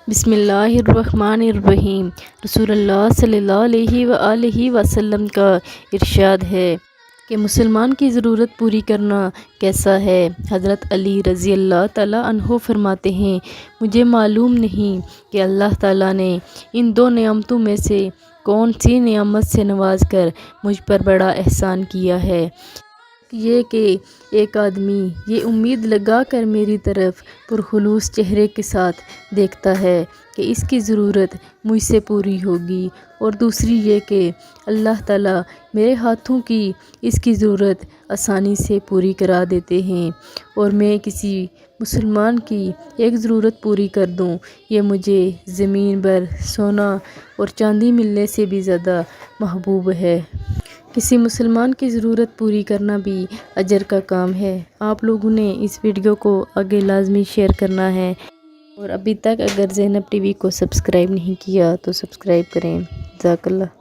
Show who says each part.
Speaker 1: بسم اللہ الرحمن الرحیم۔ رسول اللہ صلی اللہ علیہ وآلہ وسلم کا ارشاد ہے کہ مسلمان کی ضرورت پوری کرنا کیسا ہے۔ حضرت علی رضی اللہ تعالیٰ عنہ فرماتے ہیں، مجھے معلوم نہیں کہ اللہ تعالیٰ نے ان دو نعمتوں میں سے کون سی نعمت سے نواز کر مجھ پر بڑا احسان کیا ہے۔ یہ کہ ایک آدمی یہ امید لگا کر میری طرف پرخلوص چہرے کے ساتھ دیکھتا ہے کہ اس کی ضرورت مجھ سے پوری ہوگی، اور دوسری یہ کہ اللہ تعالیٰ میرے ہاتھوں کی اس کی ضرورت آسانی سے پوری کرا دیتے ہیں، اور میں کسی مسلمان کی ایک ضرورت پوری کر دوں، یہ مجھے زمین بھر سونا اور چاندی ملنے سے بھی زیادہ محبوب ہے۔ کسی مسلمان کی ضرورت پوری کرنا بھی اجر کا کام ہے۔ آپ لوگوں نے اس ویڈیو کو آگے لازمی شیئر کرنا ہے، اور ابھی تک اگر زینب ٹی وی کو سبسکرائب نہیں کیا تو سبسکرائب کریں۔ جزاک اللہ۔